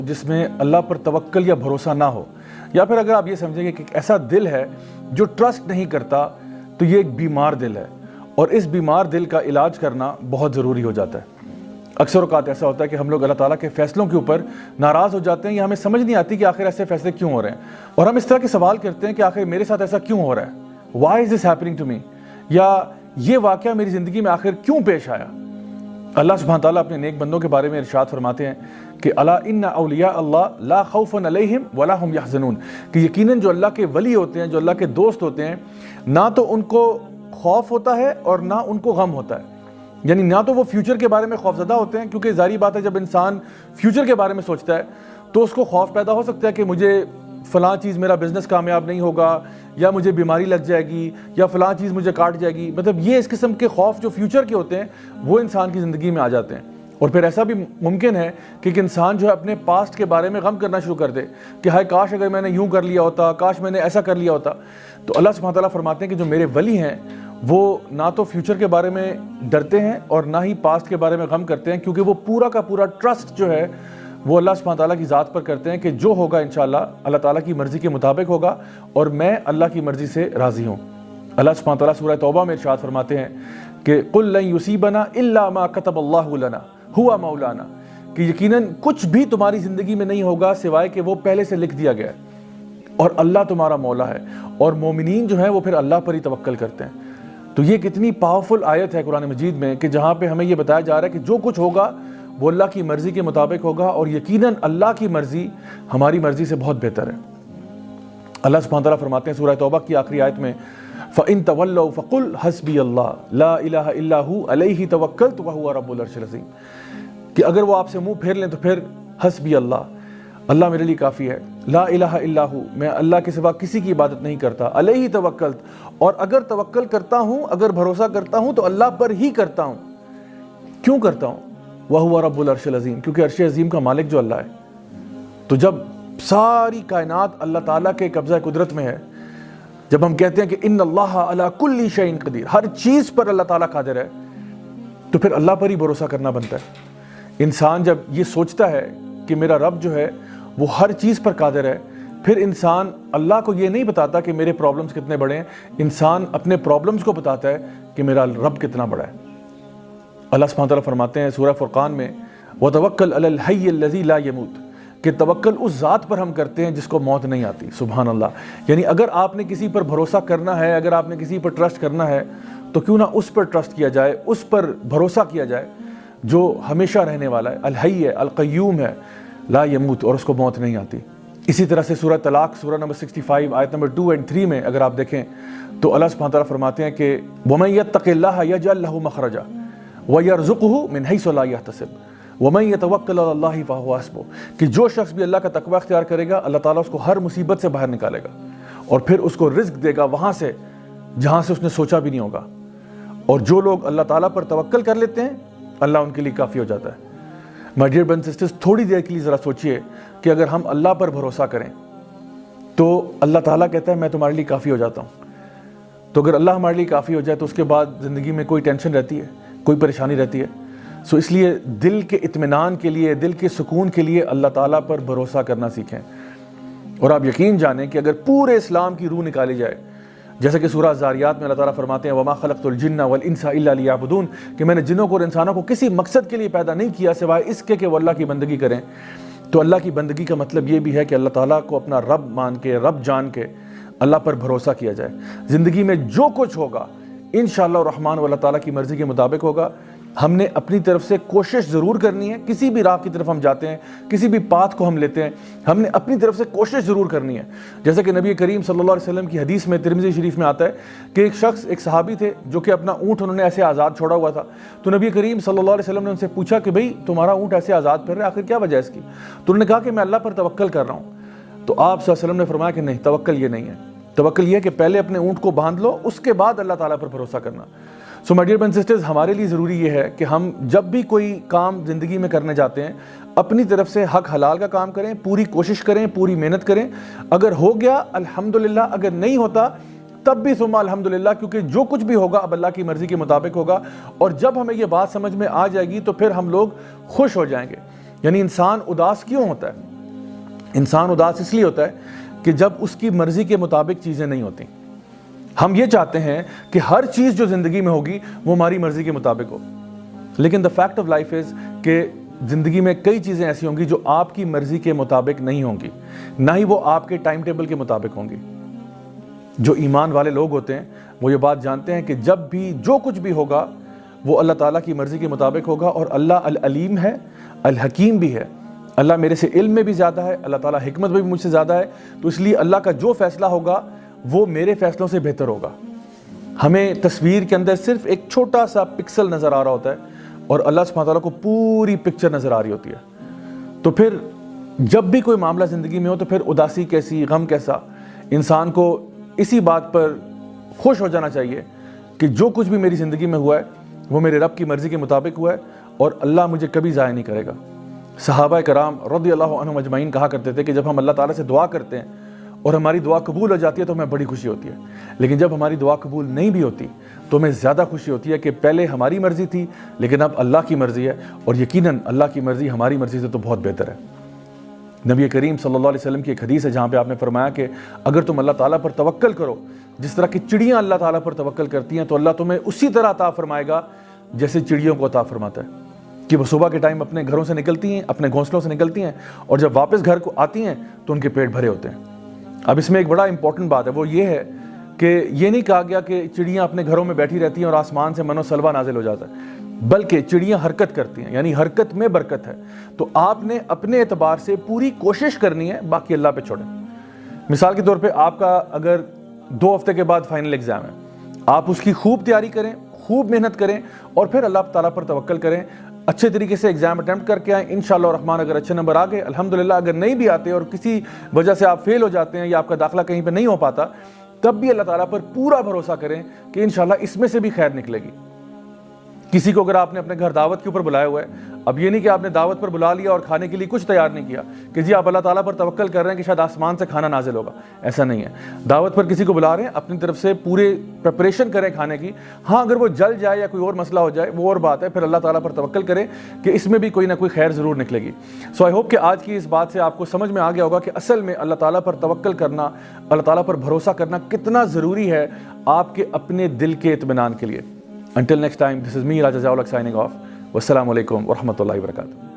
جس میں اللہ پر توکل یا بھروسہ نہ ہو، یا پھر اگر آپ یہ سمجھیں گے کہ ایک ایسا دل ہے جو ٹرسٹ نہیں کرتا، تو یہ ایک بیمار دل ہے، اور اس بیمار دل کا علاج کرنا بہت ضروری ہو جاتا ہے۔ اکثر اوقات ایسا ہوتا ہے کہ ہم لوگ اللہ تعالیٰ کے فیصلوں کے اوپر ناراض ہو جاتے ہیں، یا ہمیں سمجھ نہیں آتی کہ آخر ایسے فیصلے کیوں ہو رہے ہیں، اور ہم اس طرح کے سوال کرتے ہیں کہ آخر میرے ساتھ ایسا کیوں ہو رہا ہے، why is this happening to me, یا یہ واقعہ میری زندگی میں آخر کیوں پیش آیا۔ اللہ سبحانہ تعالیٰ اپنے نیک بندوں کے بارے میں ارشاد فرماتے ہیں کہ الا ان اولیاء اللہ لا خوف علیہم ولا هم یحزنون، کہ یقیناً جو اللہ کے ولی ہوتے ہیں، جو اللہ کے دوست ہوتے ہیں، نہ تو ان کو خوف ہوتا ہے اور نہ ان کو غم ہوتا ہے، یعنی نہ تو وہ فیوچر کے بارے میں خوفزدہ ہوتے ہیں، کیونکہ ظاہری بات ہے جب انسان فیوچر کے بارے میں سوچتا ہے تو اس کو خوف پیدا ہو سکتا ہے کہ مجھے فلاں چیز، میرا بزنس کامیاب نہیں ہوگا، یا مجھے بیماری لگ جائے گی، یا فلاں چیز مجھے کاٹ جائے گی، مطلب یہ اس قسم کے خوف جو فیوچر کے ہوتے ہیں وہ انسان کی زندگی میں آ جاتے ہیں۔ اور پھر ایسا بھی ممکن ہے کہ ایک انسان جو ہے اپنے پاسٹ کے بارے میں غم کرنا شروع کر دے کہ ہائے کاش اگر میں نے یوں کر لیا ہوتا، کاش میں نے ایسا کر لیا ہوتا۔ تو اللہ سبحانہ تعالیٰ فرماتے ہیں کہ جو میرے ولی ہیں وہ نہ تو فیوچر کے بارے میں ڈرتے ہیں اور نہ ہی پاسٹ کے بارے میں غم کرتے ہیں، کیونکہ وہ پورا کا پورا ٹرسٹ جو ہے وہ اللہ سبحانہ تعالیٰ کی ذات پر کرتے ہیں کہ جو ہوگا انشاءاللہ اللہ تعالیٰ کی مرضی کے مطابق ہوگا، اور میں اللہ کی مرضی سے راضی ہوں۔ اللہ سبحانہ تعالیٰ سورہ توبہ میں ارشاد فرماتے ہیں کہ قُل لَن يُصِيبَنَا إِلَّا مَا كَتَبَ اللَّهُ لَنَا هُوَ مَوْلَانَا، کہ یقیناً کچھ بھی تمہاری زندگی میں نہیں ہوگا سوائے کہ وہ پہلے سے لکھ دیا گیا ہے، اور اللہ تمہارا مولا ہے، اور مومنین جو ہیں وہ پھر اللہ پر ہی توکل کرتے ہیں۔ تو یہ کتنی پاورفل آیت ہے قرآن مجید میں کہ جہاں پہ ہمیں یہ بتایا جا رہا ہے کہ جو کچھ ہوگا وہ اللہ کی مرضی کے مطابق ہوگا، اور یقیناً اللہ کی مرضی ہماری مرضی سے بہت بہتر ہے۔ اللہ سبحانہ تعالیٰ فرماتے ہیں سورہ توبہ کی آخری آیت میں فَإِن تَوَلَّوْا فَقُلْ حَسْبِيَ اللَّهُ لَا إِلَهَ إِلَّا هُوَ عَلَيْهِ تَوَكَّلْتُ وَهُوَ رَبُّ الْعَرْشِ الْعَظِيمِ، کہ اگر وہ آپ سے منہ پھیر لیں تو پھر حسبی اللہ، اللہ میرے لیے کافی ہے، لا الہ الا ہو، میں اللہ کے سوا کسی کی عبادت نہیں کرتا، علیہ توکلت، اور اگر توکل کرتا ہوں، اگر بھروسہ کرتا ہوں تو اللہ پر ہی کرتا ہوں۔ کیوں کرتا ہوں؟ وَهُوَ رَبُّ الْعَرْشِ الْعَظِيمِ، کیونکہ عرش عظیم کا مالک جو اللہ ہے۔ تو جب ساری کائنات اللہ تعالیٰ کے قبضہ قدرت میں ہے، جب ہم کہتے ہیں کہ ان اللہ علی کل شیء قدیر، ہر چیز پر اللہ تعالیٰ قادر ہے، تو پھر اللہ پر ہی بھروسہ کرنا بنتا ہے۔ انسان جب یہ سوچتا ہے کہ میرا رب جو ہے وہ ہر چیز پر قادر ہے، پھر انسان اللہ کو یہ نہیں بتاتا کہ میرے پرابلمز کتنے بڑے ہیں، انسان اپنے پرابلمز کو بتاتا ہے کہ میرا رب کتنا بڑا ہے۔ اللہ سبحانہ تعالیٰ فرماتے ہیں سورہ فرقان میں وَتَوَكَّلْ عَلَى الْحَيِّ الَّذِي لَا يَمُوتُ، کہ توکل اس ذات پر ہم کرتے ہیں جس کو موت نہیں آتی۔ سبحان اللہ، یعنی اگر آپ نے کسی پر بھروسہ کرنا ہے، اگر آپ نے کسی پر ٹرسٹ کرنا ہے تو کیوں نہ اس پر ٹرسٹ کیا جائے، اس پر بھروسہ کیا جائے جو ہمیشہ رہنے والا ہے، الحی ہے، القیوم ہے، لا یموت، اور اس کو موت نہیں آتی۔ اسی طرح سے سورہ طلاق سورہ نمبر 65 آیت نمبر 2 اور 3 میں اگر آپ دیکھیں تو اللہ سبحانہ تعالیٰ فرماتے ہیں کہ وَمَن يَتَّقِ اللَّهَ يَجْعَل لَّهُ مَخْرَجًا وَيَرْزُقْهُ مِنْ حَيْثُ لَا يَحْتَسِبُ وَمَن يَتَوَكَّلْ عَلَى اللَّهِ فَهُوَ حَسْبُهُ، کہ جو شخص بھی اللہ کا تقوی اختیار کرے گا اللہ تعالیٰ اس کو ہر مصیبت سے باہر نکالے گا، اور پھر اس کو رزق دے گا وہاں سے جہاں سے اس نے سوچا بھی نہیں ہوگا۔ اور جو لوگ اللہ تعالیٰ پر توکل کر لیتے ہیں اللہ ان کے لیے کافی ہو جاتا ہے۔ مائی ڈیئر برادرز اینڈ سسٹرز، تھوڑی دیر کے لیے ذرا سوچئے کہ اگر ہم اللہ پر بھروسہ کریں تو اللہ تعالیٰ کہتا ہے میں تمہارے لیے کافی ہو جاتا ہوں۔ تو اگر اللہ ہمارے لیے کافی ہو جائے تو اس کے بعد زندگی میں کوئی ٹینشن رہتی ہے، کوئی پریشانی رہتی ہے؟ سو اس لیے دل کے اطمینان کے لیے، دل کے سکون کے لیے اللہ تعالیٰ پر بھروسہ کرنا سیکھیں۔ اور آپ یقین جانیں کہ اگر پورے اسلام کی روح نکالی جائے، جیسا کہ سورہ زاریات میں اللہ تعالیٰ فرماتے ہیں وَمَا خَلَقْتُ الْجِنَّ وَالْإِنسَ إِلَّا لِيَعْبُدُونَ، کہ میں نے جنوں کو اور انسانوں کو کسی مقصد کے لیے پیدا نہیں کیا سوائے اس کے کہ وہ اللہ کی بندگی کریں۔ تو اللہ کی بندگی کا مطلب یہ بھی ہے کہ اللہ تعالیٰ کو اپنا رب مان کے، رب جان کے اللہ پر بھروسہ کیا جائے۔ زندگی میں جو کچھ ہوگا انشاءاللہ الرحمن اللہ تعالیٰ کی مرضی کے مطابق ہوگا۔ ہم نے اپنی طرف سے کوشش ضرور کرنی ہے، کسی بھی راہ کی طرف ہم جاتے ہیں، کسی بھی پاتھ کو ہم لیتے ہیں، ہم نے اپنی طرف سے کوشش ضرور کرنی ہے۔ جیسا کہ نبی کریم صلی اللہ علیہ وسلم کی حدیث میں ترمذی شریف میں آتا ہے کہ ایک شخص، ایک صحابی تھے جو کہ اپنا اونٹ انہوں نے ایسے آزاد چھوڑا ہوا تھا، تو نبی کریم صلی اللہ علیہ وسلم نے ان سے پوچھا کہ بھئی تمہارا اونٹ ایسے آزاد پھر رہا ہے، آخر کیا وجہ ہے اس کی؟ تو انہوں نے کہا کہ میں اللہ پر توکل کر رہا ہوں۔ تو آپ صلی اللہ علیہ وسلم نے فرمایا کہ نہیں، توکل یہ نہیں ہے، توکل یہ ہے کہ پہلے اپنے اونٹ کو باندھ لو، اس کے بعد اللہ تعالیٰ پر بھروسہ کرنا۔ So my dear brothers and sisters, ہمارے لیے ضروری یہ ہے کہ ہم جب بھی کوئی کام زندگی میں کرنے جاتے ہیں اپنی طرف سے حق حلال کا کام کریں، پوری کوشش کریں، پوری محنت کریں۔ اگر ہو گیا الحمدللہ، اگر نہیں ہوتا تب بھی ثم الحمدللہ، کیونکہ جو کچھ بھی ہوگا اب اللہ کی مرضی کے مطابق ہوگا۔ اور جب ہمیں یہ بات سمجھ میں آ جائے گی تو پھر ہم لوگ خوش ہو جائیں گے۔ یعنی انسان اداس کیوں ہوتا ہے؟ انسان اداس اس لیے ہوتا ہے کہ جب اس کی مرضی کے مطابق چیزیں نہیں ہوتی. ہم یہ چاہتے ہیں کہ ہر چیز جو زندگی میں ہوگی وہ ہماری مرضی کے مطابق ہو, لیکن the fact of life is کہ زندگی میں کئی چیزیں ایسی ہوں گی جو آپ کی مرضی کے مطابق نہیں ہوں گی, نہ ہی وہ آپ کے ٹائم ٹیبل کے مطابق ہوں گی. جو ایمان والے لوگ ہوتے ہیں وہ یہ بات جانتے ہیں کہ جب بھی جو کچھ بھی ہوگا وہ اللہ تعالیٰ کی مرضی کے مطابق ہوگا, اور اللہ العلیم ہے, الحکیم بھی ہے. اللہ میرے سے علم میں بھی زیادہ ہے, اللہ تعالیٰ حکمت میں بھی مجھ سے زیادہ ہے, تو اس لیے اللہ کا جو فیصلہ ہوگا وہ میرے فیصلوں سے بہتر ہوگا. ہمیں تصویر کے اندر صرف ایک چھوٹا سا پکسل نظر آ رہا ہوتا ہے اور اللہ سبحانہ تعالیٰ کو پوری پکچر نظر آ رہی ہوتی ہے. تو پھر جب بھی کوئی معاملہ زندگی میں ہو تو پھر اداسی کیسی, غم کیسا, انسان کو اسی بات پر خوش ہو جانا چاہیے کہ جو کچھ بھی میری زندگی میں ہوا ہے وہ میرے رب کی مرضی کے مطابق ہوا ہے اور اللہ مجھے کبھی ضائع نہیں کرے گا. صحابہ کرام رضی اللہ عنہم اجمعین کہا کرتے تھے کہ جب ہم اللہ تعالیٰ سے دعا کرتے ہیں اور ہماری دعا قبول ہو جاتی ہے تو ہمیں بڑی خوشی ہوتی ہے, لیکن جب ہماری دعا قبول نہیں بھی ہوتی تو ہمیں زیادہ خوشی ہوتی ہے کہ پہلے ہماری مرضی تھی لیکن اب اللہ کی مرضی ہے, اور یقیناً اللہ کی مرضی ہماری مرضی سے تو بہت بہتر ہے. نبی کریم صلی اللہ علیہ وسلم کی ایک حدیث ہے جہاں پہ آپ نے فرمایا کہ اگر تم اللہ تعالیٰ پر توکل کرو جس طرح کی چڑیاں اللہ تعالیٰ پر توکل کرتی ہیں تو اللہ تمہیں اسی طرح عطا فرمائے گا جیسے چڑیوں کو عطا فرماتا ہے, کہ وہ صبح کے ٹائم اپنے گھروں سے نکلتی ہیں, اپنے گھونسلوں سے نکلتی ہیں, اور جب واپس گھر کو آتی ہیں تو ان کے پیٹ بھرے ہوتے ہیں. اب اس میں ایک بڑا امپورٹنٹ بات ہے, وہ یہ ہے کہ یہ نہیں کہا گیا کہ چڑیاں اپنے گھروں میں بیٹھی رہتی ہیں اور آسمان سے منو سلوا نازل ہو جاتا ہے, بلکہ چڑیاں حرکت کرتی ہیں, یعنی حرکت میں برکت ہے. تو آپ نے اپنے اعتبار سے پوری کوشش کرنی ہے, باقی اللہ پہ چھوڑیں. مثال کے طور پہ آپ کا اگر 2 ہفتے کے بعد فائنل ایگزام ہے, آپ اس کی خوب تیاری کریں, خوب محنت کریں اور پھر اللہ تعالیٰ پر توکل کریں, اچھے طریقے سے ایگزام اٹیمپٹ کر کے آئیں. انشاءاللہ الرحمن اگر اچھے نمبر آ گئے الحمدللہ, اگر نہیں بھی آتے اور کسی وجہ سے آپ فیل ہو جاتے ہیں یا آپ کا داخلہ کہیں پہ نہیں ہو پاتا, تب بھی اللہ تعالیٰ پر پورا بھروسہ کریں کہ انشاءاللہ اس میں سے بھی خیر نکلے گی. کسی کو اگر آپ نے اپنے گھر دعوت کے اوپر بلایا ہوا ہے, اب یہ نہیں کہ آپ نے دعوت پر بلا لیا اور کھانے کے لیے کچھ تیار نہیں کیا کہ جی آپ اللہ تعالیٰ پر توکل کر رہے ہیں کہ شاید آسمان سے کھانا نازل ہوگا, ایسا نہیں ہے. دعوت پر کسی کو بلا رہے ہیں, اپنی طرف سے پورے پریپریشن کریں کھانے کی. ہاں اگر وہ جل جائے یا کوئی اور مسئلہ ہو جائے وہ اور بات ہے, پھر اللہ تعالیٰ پر توکل کریں کہ اس میں بھی کوئی نہ کوئی خیر ضرور نکلے گی. سو آئی ہوپ کہ آج کی اس بات سے آپ کو سمجھ میں آ گیا ہوگا کہ اصل میں اللہ تعالیٰ پر توکل کرنا, اللہ تعالیٰ پر بھروسہ کرنا کتنا ضروری ہے آپ کے اپنے دل کے اطمینان کے لیے. Until next time, this is me, Raja Ziaul Haq, signing off. Wassalamu alaikum wa rahmatullahi wa barakatuh.